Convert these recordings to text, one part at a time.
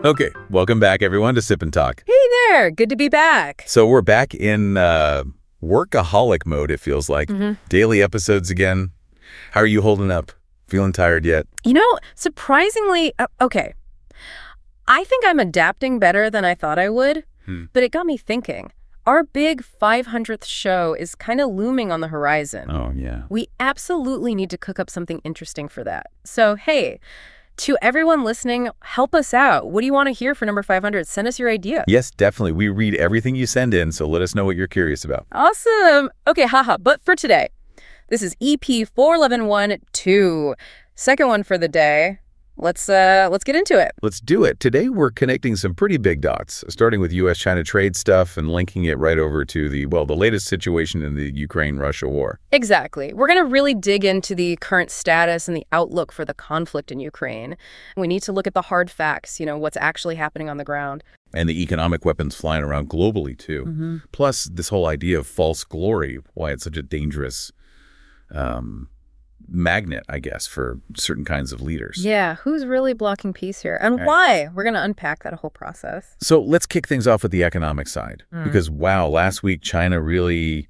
Okay, welcome back, everyone, to Sip and Talk. Hey there, good to be back. So we're back in workaholic mode, it feels like. Daily episodes again. How are you holding up? Feeling tired yet? You know, surprisingly, okay. I think I'm adapting better than I thought I would, but it got me thinking. Our big 500th show is kind of looming on the horizon. Oh, yeah. We absolutely need to cook up something interesting for that. So, hey, to everyone listening, help us out. What do you want to hear for number 500? Send us your idea. Yes, definitely. We read everything you send in, so let us know what you're curious about. Awesome. Okay, haha. But for today, this is EP411-2. Second one for the day. Let's get into it. Let's do it. Today, we're connecting some pretty big dots, starting with U.S.-China trade stuff and linking it right over to the latest situation in the Ukraine-Russia war. Exactly. We're going to really dig into the current status and the outlook for the conflict in Ukraine. We need to look at the hard facts, what's actually happening on the ground. And the economic weapons flying around globally, too. Plus, this whole idea of false glory, why it's such a dangerous magnet, I guess, for certain kinds of leaders. Yeah, who's really blocking peace here? And why? We're going to unpack that whole process. So let's kick things off with the economic side. Because, wow, last week China really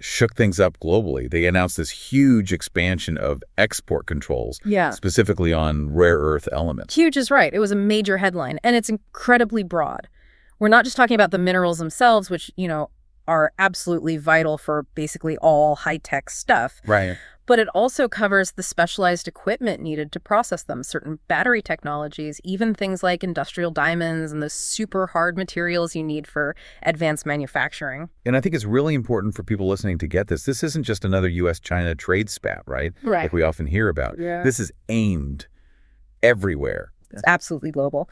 shook things up globally. They announced this huge expansion of export controls, specifically on rare earth elements. Huge is right. It was a major headline, and it's incredibly broad. We're not just talking about the minerals themselves, which, are absolutely vital for basically all high-tech stuff. Right. But it also covers the specialized equipment needed to process them, certain battery technologies, even things like industrial diamonds and the super hard materials you need for advanced manufacturing. And I think it's really important for people listening to get this. This isn't just another U.S.-China trade spat, right? Right. Like we often hear about. Yeah. This is aimed everywhere. It's absolutely global.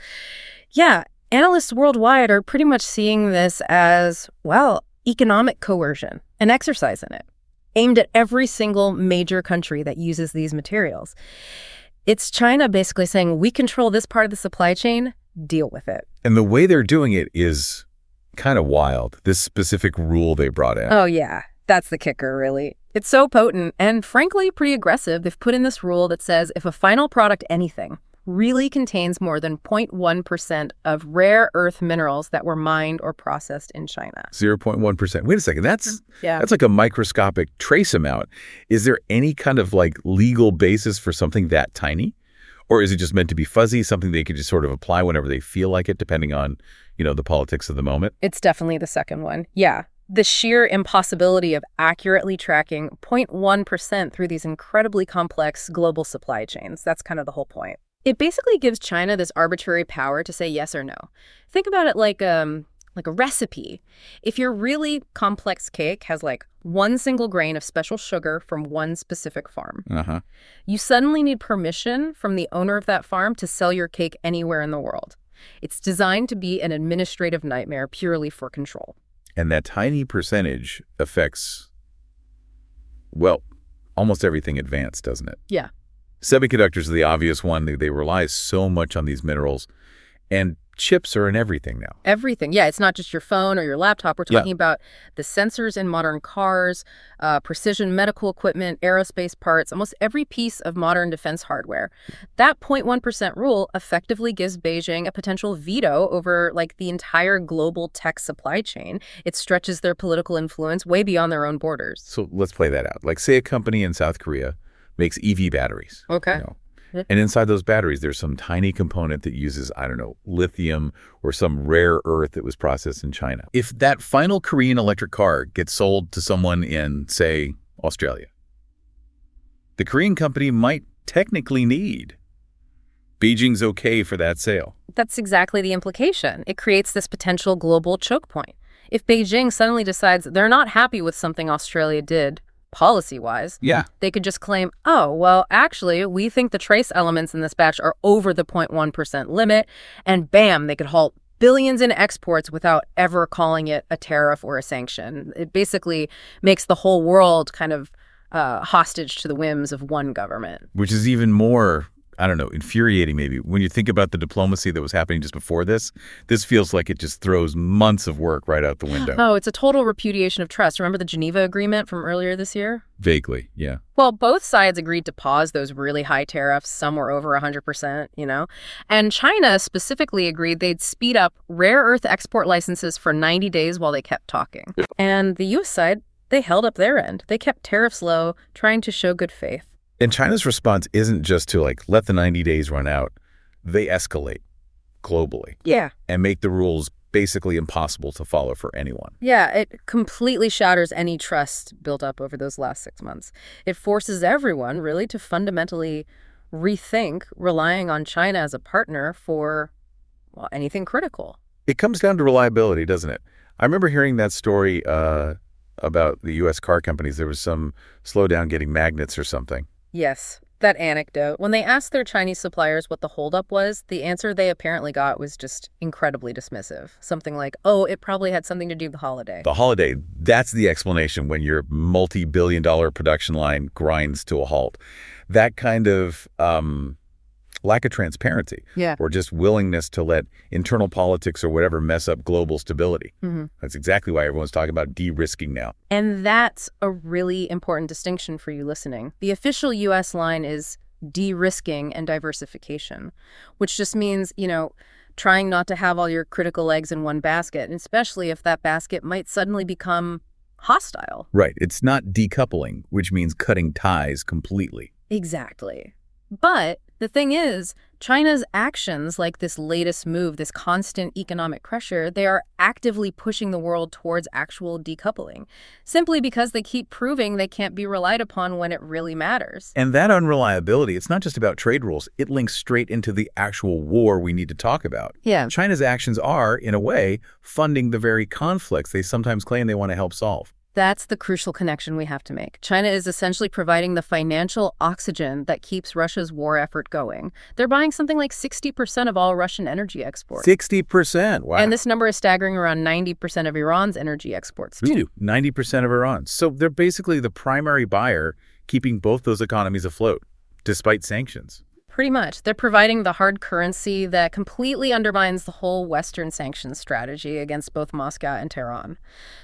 Yeah, analysts worldwide are pretty much seeing this as, economic coercion, an exercise in it, aimed at every single major country that uses these materials. It's China basically saying, we control this part of the supply chain, deal with it. And the way they're doing it is kind of wild, this specific rule they brought in. Oh, yeah. That's the kicker, really. It's so potent and, frankly, pretty aggressive. They've put in this rule that says if a final product anything really contains more than 0.1% of rare earth minerals that were mined or processed in China. 0.1%. Wait a second. That's like a microscopic trace amount. Is there any kind of legal basis for something that tiny? Or is it just meant to be fuzzy, something they could just sort of apply whenever they feel like it, depending on, the politics of the moment? It's definitely the second one. Yeah. The sheer impossibility of accurately tracking 0.1% through these incredibly complex global supply chains. That's kind of the whole point. It basically gives China this arbitrary power to say yes or no. Think about it like a recipe. If your really complex cake has one single grain of special sugar from one specific farm, you suddenly need permission from the owner of that farm to sell your cake anywhere in the world. It's designed to be an administrative nightmare purely for control. And that tiny percentage affects, almost everything advanced, doesn't it? Yeah. Semiconductors are the obvious one. They rely so much on these minerals, and chips are in everything now. Everything. Yeah, it's not just your phone or your laptop. We're talking about the sensors in modern cars, precision medical equipment, aerospace parts, almost every piece of modern defense hardware. That 0.1% rule effectively gives Beijing a potential veto over the entire global tech supply chain. It stretches their political influence way beyond their own borders. So let's play that out. Say a company in South Korea makes EV batteries. Okay. And inside those batteries, there's some tiny component that uses, lithium or some rare earth that was processed in China. If that final Korean electric car gets sold to someone in, say, Australia, the Korean company might technically need Beijing's okay for that sale. That's exactly the implication. It creates this potential global choke point. If Beijing suddenly decides they're not happy with something Australia did, policy-wise, they could just claim, actually, we think the trace elements in this batch are over the 0.1% limit, and bam, they could halt billions in exports without ever calling it a tariff or a sanction. It basically makes the whole world kind of hostage to the whims of one government. Which is even more I don't know, infuriating maybe. When you think about the diplomacy that was happening just before this feels like it just throws months of work right out the window. Oh, it's a total repudiation of trust. Remember the Geneva Agreement from earlier this year? Vaguely, yeah. Well, both sides agreed to pause those really high tariffs. Some were over 100%, you know? And China specifically agreed they'd speed up rare earth export licenses for 90 days while they kept talking. And the U.S. side, they held up their end. They kept tariffs low, trying to show good faith. And China's response isn't just to, like, let the 90 days run out. They escalate globally. Yeah. And make the rules basically impossible to follow for anyone. Yeah, it completely shatters any trust built up over those last 6 months. It forces everyone, really, to fundamentally rethink relying on China as a partner for, well, anything critical. It comes down to reliability, doesn't it? I remember hearing that story about the U.S. car companies. There was some slowdown getting magnets or something. Yes, that anecdote. When they asked their Chinese suppliers what the holdup was, the answer they apparently got was just incredibly dismissive. Something like, oh, it probably had something to do with the holiday. The holiday, that's the explanation when your multi-billion-dollar production line grinds to a halt. That kind of lack of transparency, or just willingness to let internal politics or whatever mess up global stability. That's exactly why everyone's talking about de-risking now. And that's a really important distinction for you listening. The official U.S. line is de-risking and diversification, which just means, you know, trying not to have all your critical eggs in one basket, and especially if that basket might suddenly become hostile. Right. It's not decoupling, which means cutting ties completely. Exactly. But the thing is, China's actions, like this latest move, this constant economic pressure, they are actively pushing the world towards actual decoupling, simply because they keep proving they can't be relied upon when it really matters. And that unreliability, it's not just about trade rules. It links straight into the actual war we need to talk about. Yeah. China's actions are, in a way, funding the very conflicts they sometimes claim they want to help solve. That's the crucial connection we have to make. China is essentially providing the financial oxygen that keeps Russia's war effort going. They're buying something like 60% of all Russian energy exports. 60%? Wow. And this number is staggering around 90% of Iran's energy exports, too. Ooh, 90% of Iran. So they're basically the primary buyer keeping both those economies afloat, despite sanctions. Pretty much. They're providing the hard currency that completely undermines the whole Western sanctions strategy against both Moscow and Tehran.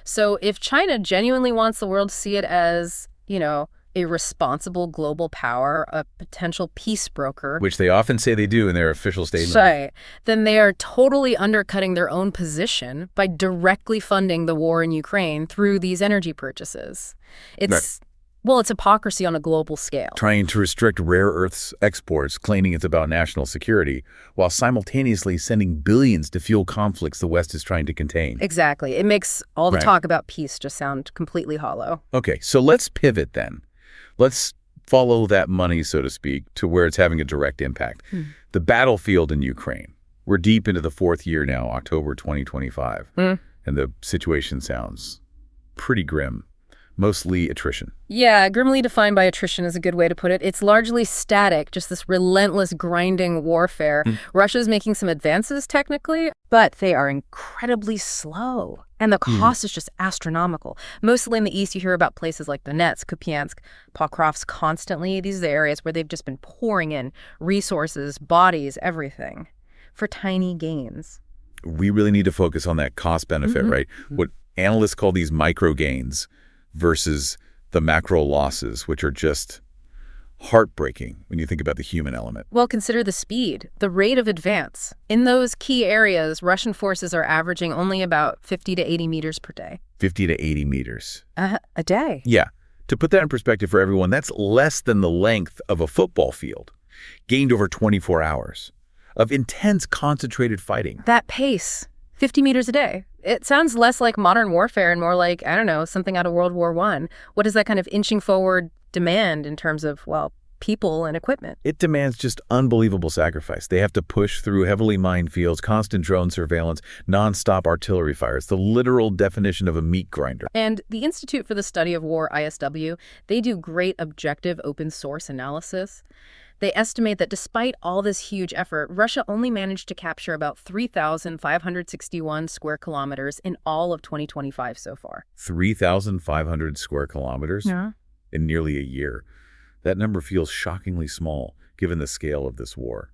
So if China genuinely wants the world to see it as, you know, a responsible global power, a potential peace broker, which they often say they do in their official statements, right, then they are totally undercutting their own position by directly funding the war in Ukraine through these energy purchases. It's... Well, it's hypocrisy on a global scale. Trying to restrict rare earths exports, claiming it's about national security, while simultaneously sending billions to fuel conflicts the West is trying to contain. Exactly. It makes all the talk about peace just sound completely hollow. Okay, so let's pivot then. Let's follow that money, so to speak, to where it's having a direct impact. The battlefield in Ukraine. We're deep into the fourth year now, October 2025, and the situation sounds pretty grim. Mostly attrition. Yeah, grimly defined by attrition is a good way to put it. It's largely static, just this relentless grinding warfare. Russia's making some advances technically, but they are incredibly slow. And the cost is just astronomical. Mostly in the east, you hear about places like Donetsk, Kupiansk, Pokrovsk constantly. These are the areas where they've just been pouring in resources, bodies, everything for tiny gains. We really need to focus on that cost benefit, right? What analysts call these micro gains versus the macro losses, which are just heartbreaking when you think about the human element. Well, consider the speed, the rate of advance. In those key areas, Russian forces are averaging only about 50 to 80 meters per day. 50 to 80 meters. A day. Yeah. To put that in perspective for everyone, that's less than the length of a football field, gained over 24 hours of intense, concentrated fighting. That pace, 50 meters a day. It sounds less like modern warfare and more like, I don't know, something out of World War I. What does that kind of inching forward demand in terms of, well, people and equipment? It demands just unbelievable sacrifice. They have to push through heavily mined fields, constant drone surveillance, nonstop artillery fire. It's the literal definition of a meat grinder. And the Institute for the Study of War, ISW, they do great objective open source analysis. They estimate that despite all this huge effort, Russia only managed to capture about 3,561 square kilometers in all of 2025 so far. 3,500 square kilometers? Yeah. In nearly a year. That number feels shockingly small, given the scale of this war.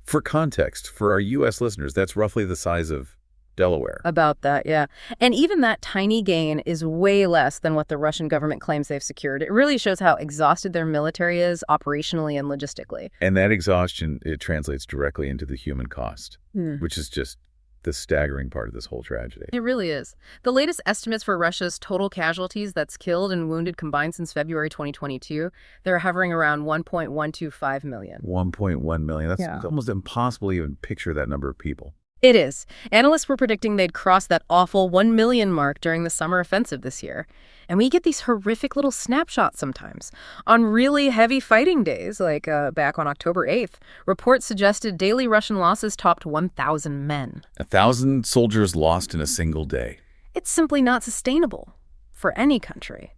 For context, for our U.S. listeners, that's roughly the size of Delaware. About that, yeah. And even that tiny gain is way less than what the Russian government claims they've secured. It really shows how exhausted their military is operationally and logistically. And that exhaustion, it translates directly into the human cost, which is just the staggering part of this whole tragedy. It really is. The latest estimates for Russia's total casualties, that's killed and wounded combined since February 2022, they're hovering around 1.125 million. 1.1 million. That's almost impossible to even picture that number of people. It is. Analysts were predicting they'd cross that awful 1 million mark during the summer offensive this year. And we get these horrific little snapshots sometimes. On really heavy fighting days, like back on October 8th, reports suggested daily Russian losses topped 1,000 men. 1,000 soldiers lost in a single day. It's simply not sustainable for any country.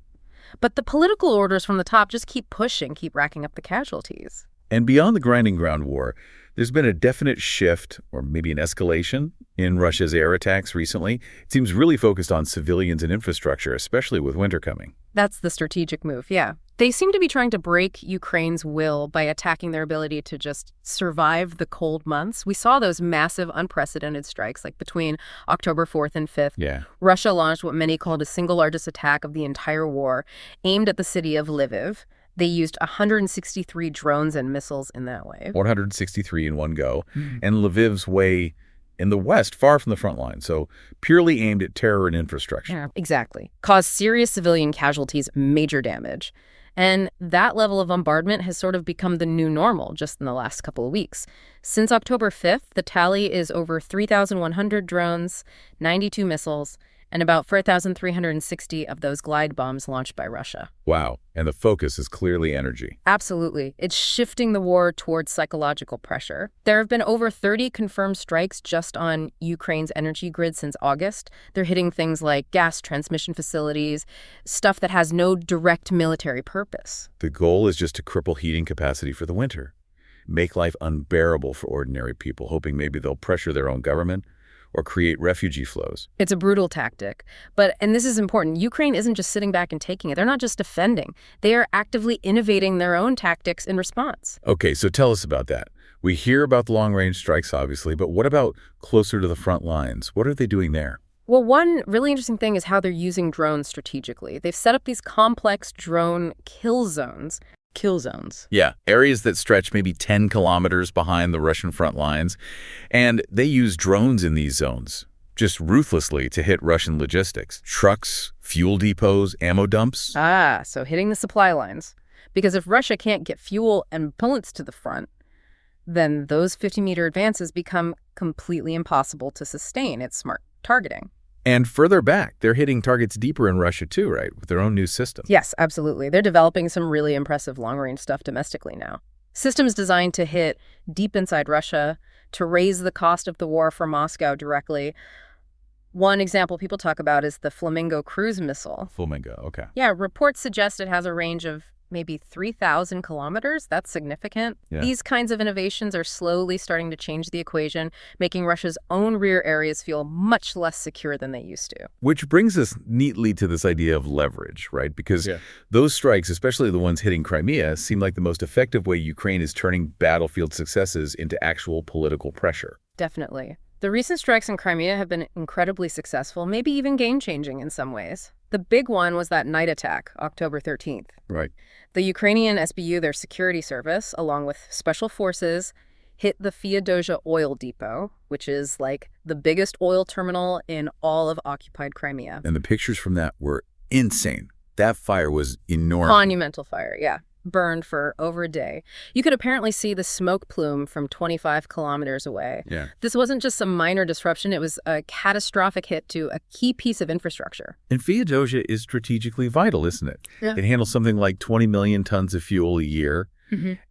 But the political orders from the top just keep pushing, keep racking up the casualties. And beyond the grinding ground war, there's been a definite shift, or maybe an escalation, in Russia's air attacks recently. It seems really focused on civilians and infrastructure, especially with winter coming. That's the strategic move, yeah. They seem to be trying to break Ukraine's will by attacking their ability to just survive the cold months. We saw those massive, unprecedented strikes, like between October 4th and 5th. Yeah. Russia launched what many called a single largest attack of the entire war, aimed at the city of Lviv. They used 163 drones and missiles in that wave. 163 in one go. And Lviv's way in the west, far from the front line, so purely aimed at terror and infrastructure. Yeah, exactly. Caused serious civilian casualties, major damage. And that level of bombardment has sort of become the new normal just in the last couple of weeks. Since October 5th, the tally is over 3,100 drones, 92 missiles, and about 4,360 of those glide bombs launched by Russia. Wow. And the focus is clearly energy. Absolutely. It's shifting the war towards psychological pressure. There have been over 30 confirmed strikes just on Ukraine's energy grid since August. They're hitting things like gas transmission facilities, stuff that has no direct military purpose. The goal is just to cripple heating capacity for the winter, make life unbearable for ordinary people, hoping maybe they'll pressure their own government or create refugee flows. It's a brutal tactic. And this is important, Ukraine isn't just sitting back and taking it. They're not just defending. They are actively innovating their own tactics in response. Okay, so tell us about that. We hear about the long-range strikes, obviously, but what about closer to the front lines? What are they doing there? Well, one really interesting thing is how they're using drones strategically. They've set up these complex drone kill zones. Yeah, areas that stretch maybe 10 kilometers behind the Russian front lines. And they use drones in these zones, just ruthlessly to hit Russian logistics. Trucks, fuel depots, ammo dumps. So hitting the supply lines. Because if Russia can't get fuel and bullets to the front, then those 50-meter advances become completely impossible to sustain. It's smart targeting. And further back, they're hitting targets deeper in Russia too, right? With their own new system. Yes, absolutely. They're developing some really impressive long-range stuff domestically now. Systems designed to hit deep inside Russia, to raise the cost of the war for Moscow directly. One example people talk about is the Flamingo cruise missile. Flamingo, okay. Yeah, reports suggest it has a range of maybe 3,000 kilometers. That's significant. Yeah. These kinds of innovations are slowly starting to change the equation, making Russia's own rear areas feel much less secure than they used to. Which brings us neatly to this idea of leverage, right? Because those strikes, especially the ones hitting Crimea, seem like the most effective way Ukraine is turning battlefield successes into actual political pressure. Definitely. The recent strikes in Crimea have been incredibly successful, maybe even game-changing in some ways. The big one was that night attack, October 13th. Right. The Ukrainian SBU, their security service, along with special forces, hit the Feodosia oil depot, which is like the biggest oil terminal in all of occupied Crimea. And the pictures from that were insane. That fire was enormous. Monumental fire, yeah. Burned for over a day. You could apparently see the smoke plume from 25 kilometers away. Yeah. This wasn't just some minor disruption. It was a catastrophic hit to a key piece of infrastructure. And Feodosia is strategically vital, isn't it? Yeah. It handles something like 20 million tons of fuel a year,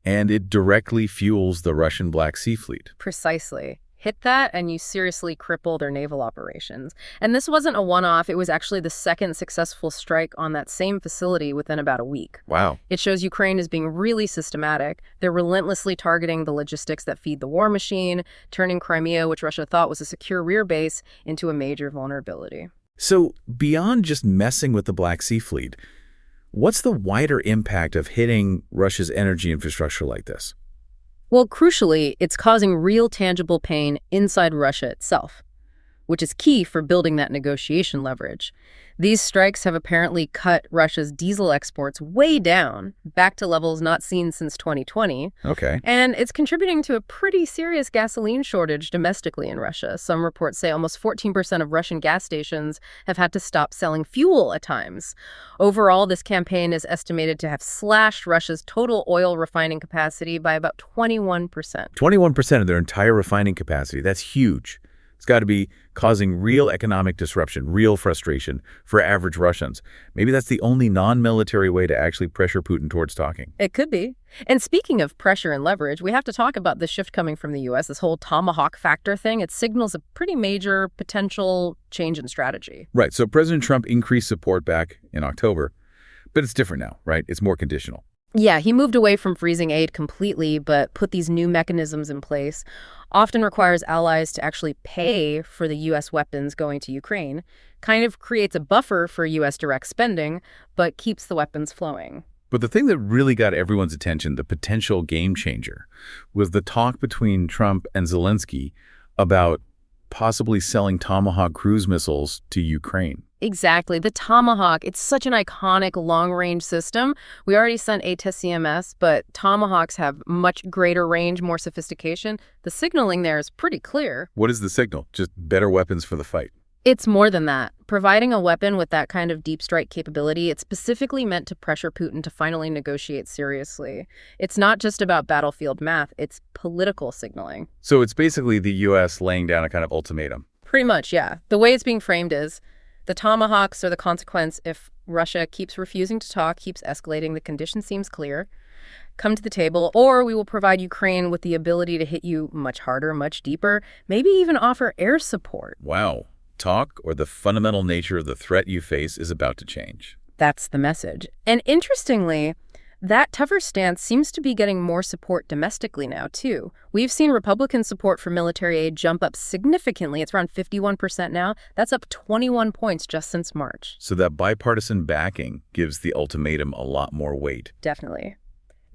and it directly fuels the Russian Black Sea Fleet. Precisely. Hit that and you seriously cripple their naval operations. And this wasn't a one-off. It was actually the second successful strike on that same facility within about a week. Wow. It shows Ukraine is being really systematic. They're relentlessly targeting the logistics that feed the war machine, turning Crimea, which Russia thought was a secure rear base, into a major vulnerability. So beyond just messing with the Black Sea Fleet, What's the wider impact of hitting Russia's energy infrastructure like this? Well, crucially, it's causing real tangible pain inside Russia itself, which is key for building that negotiation leverage. These strikes have apparently cut Russia's diesel exports way down, back to levels not seen since 2020. Okay. And it's contributing to a pretty serious gasoline shortage domestically in Russia. Some reports say almost 14% of Russian gas stations have had to stop selling fuel at times. Overall, this campaign is estimated to have slashed Russia's total oil refining capacity by about 21%. 21% of their entire refining capacity. That's huge. It's got to be causing real economic disruption, real frustration for average Russians. Maybe that's the only non-military way to actually pressure Putin towards talking. It could be. And speaking of pressure and leverage, we have to talk about the shift coming from the U.S., this whole tomahawk factor thing. It signals a pretty major potential change in strategy. Right. So President Trump increased support back in October, but it's different now, right? It's more conditional. Yeah, he moved away from freezing aid completely, but put these new mechanisms in place. Often requires allies to actually pay for the U.S. weapons going to Ukraine. Kind of creates a buffer for U.S. direct spending, but keeps the weapons flowing. But the thing that really got everyone's attention, the potential game changer, was the talk between Trump and Zelensky about possibly selling Tomahawk cruise missiles to Ukraine. Exactly. The Tomahawk, it's such an iconic long-range system. We already sent ATACMS, but Tomahawks have much greater range, more sophistication. The signaling there is pretty clear. What is the signal? Just better weapons for the fight? It's more than that. Providing a weapon with that kind of deep strike capability, it's specifically meant to pressure Putin to finally negotiate seriously. It's not just about battlefield math, it's political signaling. So it's basically the U.S. laying down a kind of ultimatum. Pretty much, yeah. The way it's being framed is the Tomahawks are the consequence if Russia keeps refusing to talk, keeps escalating, the condition seems clear. Come to the table, or we will provide Ukraine with the ability to hit you much harder, much deeper, maybe even offer air support. Wow. Talk or the fundamental nature of the threat you face is about to change. That's the message. And interestingly, that tougher stance seems to be getting more support domestically now, too. We've seen Republican support for military aid jump up significantly. It's around 51% now. That's up 21 points just since March. So that bipartisan backing gives the ultimatum a lot more weight. Definitely.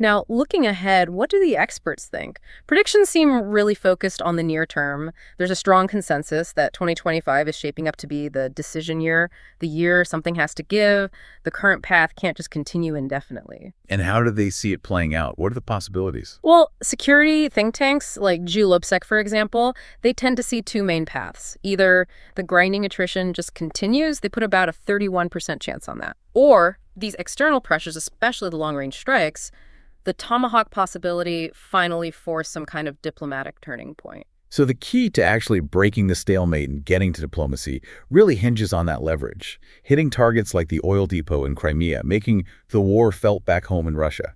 Now, looking ahead, what do the experts think? Predictions seem really focused on the near term. There's a strong consensus that 2025 is shaping up to be the decision year, the year something has to give. The current path can't just continue indefinitely. And how do they see it playing out? What are the possibilities? Well, security think tanks like geopolitics, for example, they tend to see two main paths. Either the grinding attrition just continues, they put about a 31% chance on that. Or these external pressures, especially the long-range strikes, the Tomahawk possibility finally forced some kind of diplomatic turning point. So the key to actually breaking the stalemate and getting to diplomacy really hinges on that leverage, hitting targets like the oil depot in Crimea, making the war felt back home in Russia.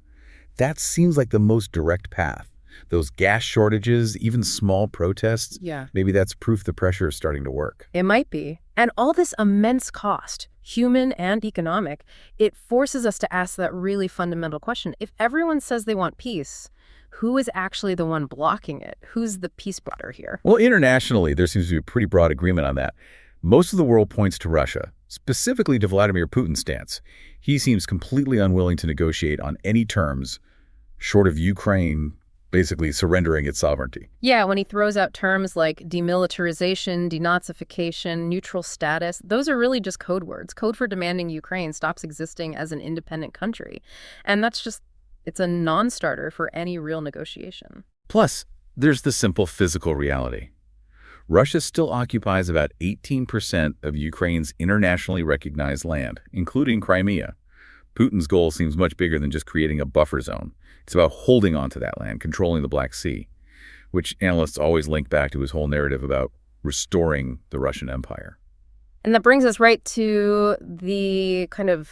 That seems like the most direct path. Those gas shortages, even small protests, maybe that's proof the pressure is starting to work. It might be. And all this immense cost, human and economic, it forces us to ask that really fundamental question. If everyone says they want peace, who is actually the one blocking it? Who's the peace broker here? Well, internationally, there seems to be a pretty broad agreement on that. Most of the world points to Russia, specifically to Vladimir Putin's stance. He seems completely unwilling to negotiate on any terms short of Ukraine basically surrendering its sovereignty. Yeah, when he throws out terms like demilitarization, denazification, neutral status, those are really just code words. Code for demanding Ukraine stops existing as an independent country. And that's just, it's a non-starter for any real negotiation. Plus, there's the simple physical reality. Russia still occupies about 18% of Ukraine's internationally recognized land, including Crimea. Putin's goal seems much bigger than just creating a buffer zone. It's about holding on to that land, controlling the Black Sea, which analysts always link back to his whole narrative about restoring the Russian Empire. And that brings us right to the kind of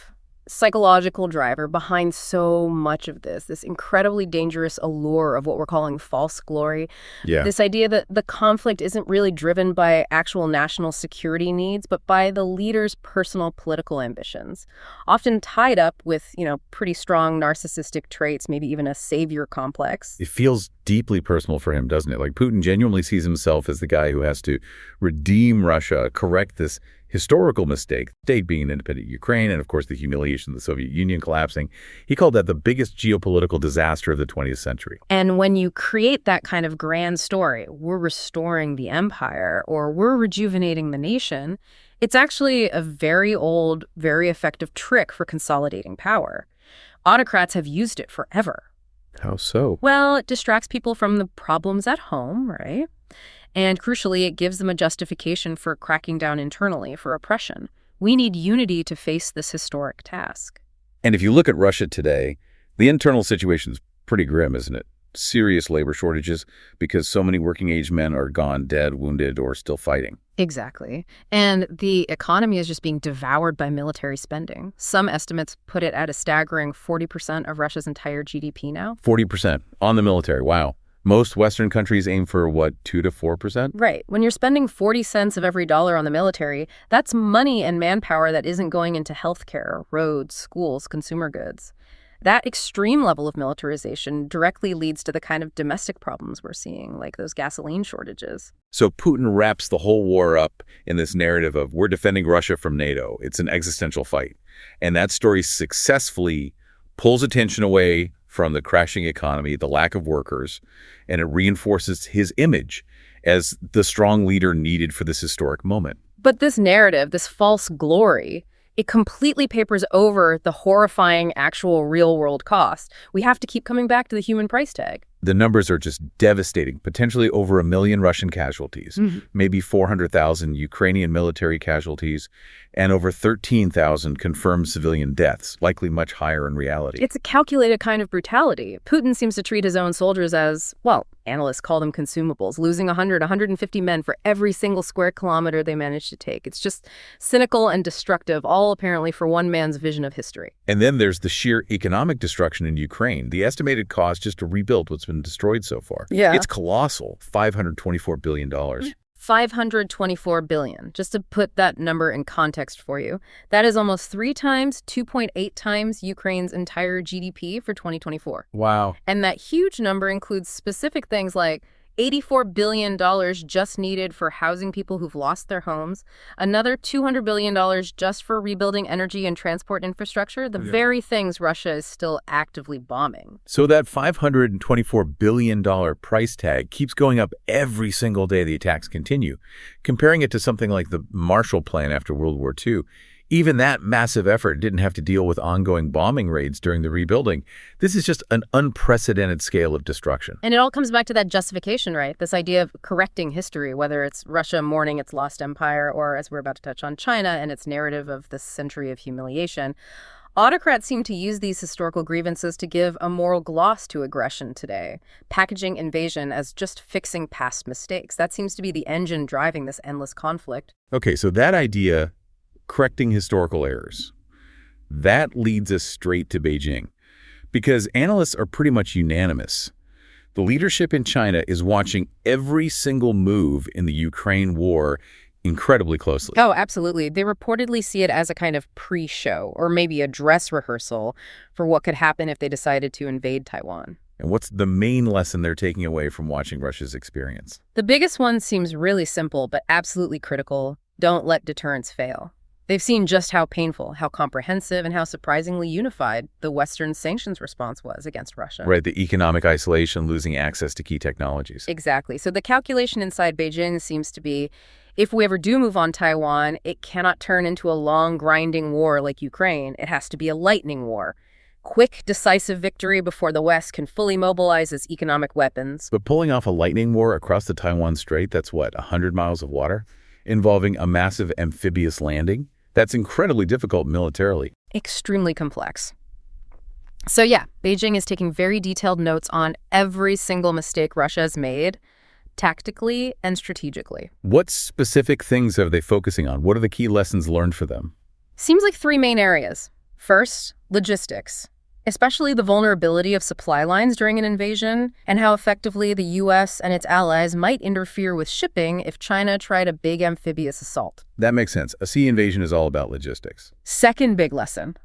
psychological driver behind so much of this incredibly dangerous allure of what we're calling false glory. Yeah. This idea that the conflict isn't really driven by actual national security needs, but by the leader's personal political ambitions, often tied up with, pretty strong narcissistic traits, maybe even a savior complex. It feels deeply personal for him, doesn't it? Like Putin genuinely sees himself as the guy who has to redeem Russia, correct this historical mistake, state being an independent Ukraine, and of course the humiliation of the Soviet Union collapsing. He called that the biggest geopolitical disaster of the 20th century. And when you create that kind of grand story, we're restoring the empire or we're rejuvenating the nation, it's actually a very old, very effective trick for consolidating power. Autocrats have used it forever. How so? Well, it distracts people from the problems at home, right? And crucially, it gives them a justification for cracking down internally for oppression. We need unity to face this historic task. And if you look at Russia today, the internal situation is pretty grim, isn't it? Serious labor shortages because so many working-age men are gone, dead, wounded, or still fighting. Exactly. And the economy is just being devoured by military spending. Some estimates put it at a staggering 40% of Russia's entire GDP now. 40% on the military. Wow. Most Western countries aim for, what, 2 to 4%? Right. When you're spending 40 cents of every dollar on the military, that's money and manpower that isn't going into healthcare, roads, schools, consumer goods. That extreme level of militarization directly leads to the kind of domestic problems we're seeing, like those gasoline shortages. So Putin wraps the whole war up in this narrative of we're defending Russia from NATO. It's an existential fight. And that story successfully pulls attention away from the crashing economy, the lack of workers, and it reinforces his image as the strong leader needed for this historic moment. But this narrative, this false glory, it completely papers over the horrifying actual real-world cost. We have to keep coming back to the human price tag. The numbers are just devastating, potentially over 1 million Russian casualties, maybe 400,000 Ukrainian military casualties, and over 13,000 confirmed civilian deaths, likely much higher in reality. It's a calculated kind of brutality. Putin seems to treat his own soldiers as, well, analysts call them consumables, losing 150 men for every single square kilometer they manage to take. It's just cynical and destructive, all apparently for one man's vision of history. And then there's the sheer economic destruction in Ukraine. The estimated cost just to rebuild what's been destroyed so far. Yeah. It's colossal, $524 billion. $524 billion. Just to put that number in context for you, that is almost 3 times, 2.8 times Ukraine's entire GDP for 2024. Wow. And that huge number includes specific things like $84 billion just needed for housing people who've lost their homes, another $200 billion just for rebuilding energy and transport infrastructure, the very things Russia is still actively bombing. So that $524 billion price tag keeps going up every single day the attacks continue. Comparing it to something like the Marshall Plan after World War II, even that massive effort didn't have to deal with ongoing bombing raids during the rebuilding. This is just an unprecedented scale of destruction. And it all comes back to that justification, right? This idea of correcting history, whether it's Russia mourning its lost empire or, as we're about to touch on, China and its narrative of this century of humiliation. Autocrats seem to use these historical grievances to give a moral gloss to aggression today, packaging invasion as just fixing past mistakes. That seems to be the engine driving this endless conflict. Okay, so that idea, correcting historical errors, that leads us straight to Beijing, because analysts are pretty much unanimous. The leadership in China is watching every single move in the Ukraine war incredibly closely. Oh, absolutely. They reportedly see it as a kind of pre-show or maybe a dress rehearsal for what could happen if they decided to invade Taiwan. And what's the main lesson they're taking away from watching Russia's experience? The biggest one seems really simple, but absolutely critical. Don't let deterrence fail. They've seen just how painful, how comprehensive, and how surprisingly unified the Western sanctions response was against Russia. Right, the economic isolation, losing access to key technologies. Exactly. So the calculation inside Beijing seems to be, if we ever do move on Taiwan, it cannot turn into a long, grinding war like Ukraine. It has to be a lightning war. Quick, decisive victory before the West can fully mobilize its economic weapons. But pulling off a lightning war across the Taiwan Strait, that's what, 100 miles of water? Involving a massive amphibious landing? That's incredibly difficult militarily. Extremely complex. So yeah, Beijing is taking very detailed notes on every single mistake Russia has made, tactically and strategically. What specific things are they focusing on? What are the key lessons learned for them? Seems like 3 main areas. First, logistics, especially the vulnerability of supply lines during an invasion and how effectively the U.S. and its allies might interfere with shipping if China tried a big amphibious assault. That makes sense. A sea invasion is all about logistics. Second big lesson,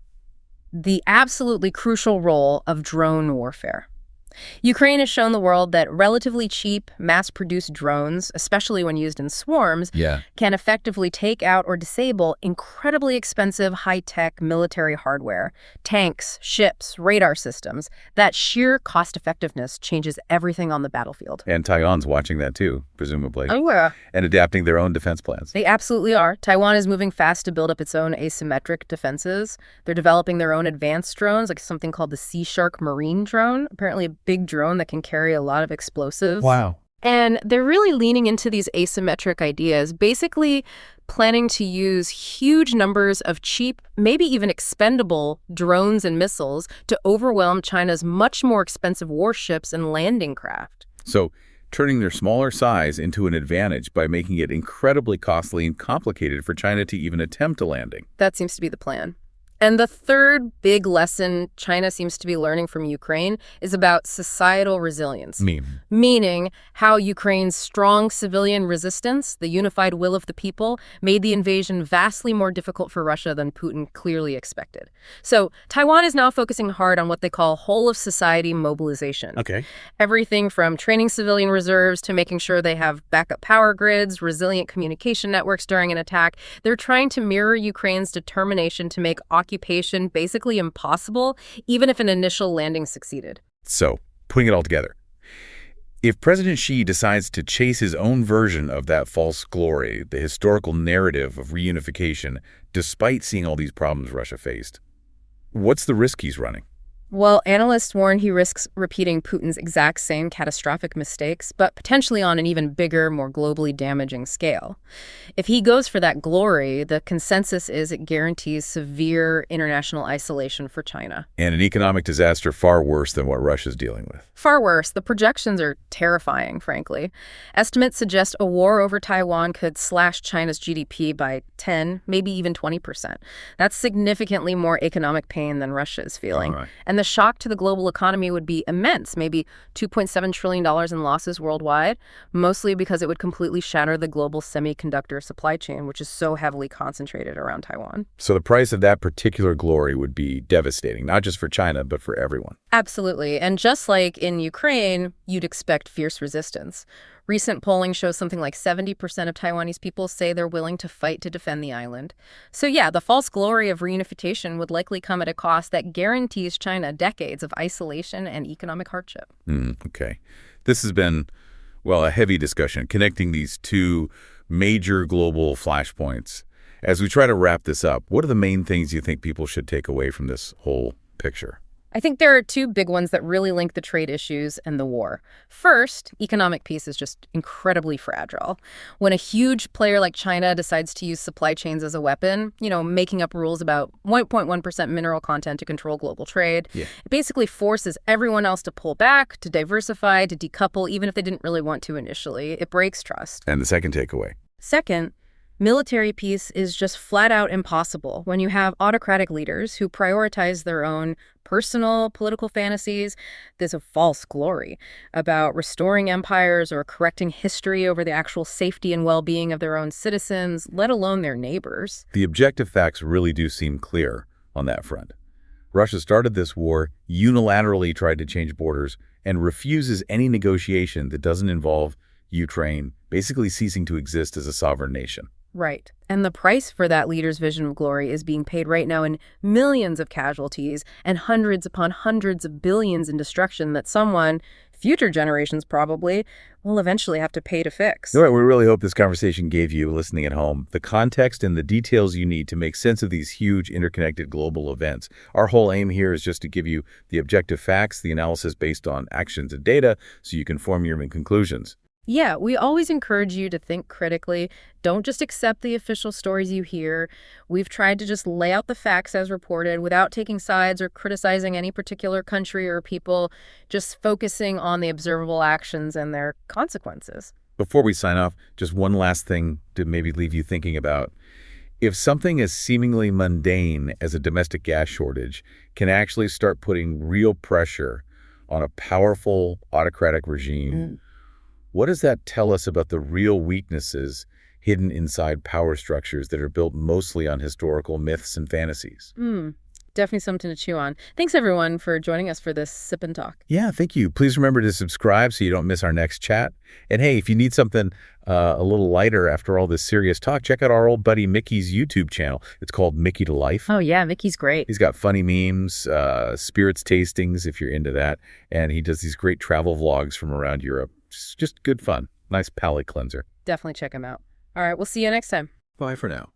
the absolutely crucial role of drone warfare. Ukraine has shown the world that relatively cheap, mass-produced drones, especially when used in swarms, can effectively take out or disable incredibly expensive high-tech military hardware, tanks, ships, radar systems. That sheer cost-effectiveness changes everything on the battlefield. And Taiwan's watching that too, presumably. Oh, yeah. And adapting their own defense plans. They absolutely are. Taiwan is moving fast to build up its own asymmetric defenses. They're developing their own advanced drones, like something called the Sea Shark marine drone, apparently a big drone that can carry a lot of explosives. Wow. And they're really leaning into these asymmetric ideas, basically planning to use huge numbers of cheap, maybe even expendable drones and missiles to overwhelm China's much more expensive warships and landing craft. So turning their smaller size into an advantage by making it incredibly costly and complicated for China to even attempt a landing. That seems to be the plan. And the third big lesson China seems to be learning from Ukraine is about societal resilience. Meaning how Ukraine's strong civilian resistance, the unified will of the people, made the invasion vastly more difficult for Russia than Putin clearly expected. So Taiwan is now focusing hard on what they call whole-of-society mobilization. Okay. Everything from training civilian reserves to making sure they have backup power grids, resilient communication networks during an attack. They're trying to mirror Ukraine's determination to make occupation basically impossible, even if an initial landing succeeded. So, putting it all together, if President Xi decides to chase his own version of that false glory, the historical narrative of reunification, despite seeing all these problems Russia faced, what's the risk he's running? Well, analysts warn he risks repeating Putin's exact same catastrophic mistakes, but potentially on an even bigger, more globally damaging scale. If he goes for that glory, the consensus is it guarantees severe international isolation for China. And an economic disaster far worse than what Russia's dealing with. Far worse. The projections are terrifying, frankly. Estimates suggest a war over Taiwan could slash China's GDP by 10, maybe even 20%. That's significantly more economic pain than Russia is feeling. All right. And the shock to the global economy would be immense, maybe $2.7 trillion in losses worldwide, mostly because it would completely shatter the global semiconductor supply chain, which is so heavily concentrated around Taiwan. So the price of that particular glory would be devastating, not just for China, but for everyone. Absolutely. And just like in Ukraine, you'd expect fierce resistance. Recent polling shows something like 70% of Taiwanese people say they're willing to fight to defend the island. So yeah, the false glory of reunification would likely come at a cost that guarantees China decades of isolation and economic hardship. Okay. This has been, well, a heavy discussion connecting these two major global flashpoints. As we try to wrap this up, what are the main things you think people should take away from this whole picture? I think there are two big ones that really link the trade issues and the war. First, economic peace is just incredibly fragile. When a huge player like China decides to use supply chains as a weapon, making up rules about 1.1% mineral content to control global trade, it basically forces everyone else to pull back, to diversify, to decouple, even if they didn't really want to initially. It breaks trust. And the second takeaway? Second, military peace is just flat out impossible when you have autocratic leaders who prioritize their own personal political fantasies. There's a false glory about restoring empires or correcting history over the actual safety and well-being of their own citizens, let alone their neighbors. The objective facts really do seem clear on that front. Russia started this war, unilaterally tried to change borders, and refuses any negotiation that doesn't involve Ukraine basically ceasing to exist as a sovereign nation. Right. And the price for that leader's vision of glory is being paid right now in millions of casualties and hundreds upon hundreds of billions in destruction that someone, future generations probably, will eventually have to pay to fix. All right, we really hope this conversation gave you, listening at home, the context and the details you need to make sense of these huge interconnected global events. Our whole aim here is just to give you the objective facts, the analysis based on actions and data, so you can form your own conclusions. Yeah, we always encourage you to think critically. Don't just accept the official stories you hear. We've tried to just lay out the facts as reported without taking sides or criticizing any particular country or people, just focusing on the observable actions and their consequences. Before we sign off, just one last thing to maybe leave you thinking about. If something as seemingly mundane as a domestic gas shortage can actually start putting real pressure on a powerful autocratic regime, what does that tell us about the real weaknesses hidden inside power structures that are built mostly on historical myths and fantasies? Definitely something to chew on. Thanks, everyone, for joining us for this Sip and Talk. Yeah, thank you. Please remember to subscribe so you don't miss our next chat. And hey, if you need something a little lighter after all this serious talk, check out our old buddy Mickey's YouTube channel. It's called Mickytolife. Oh, yeah, Mickey's great. He's got funny memes, spirits tastings if you're into that. And he does these great travel vlogs from around Europe. Just good fun. Nice palate cleanser. Definitely check him out. All right, we'll see you next time. Bye for now.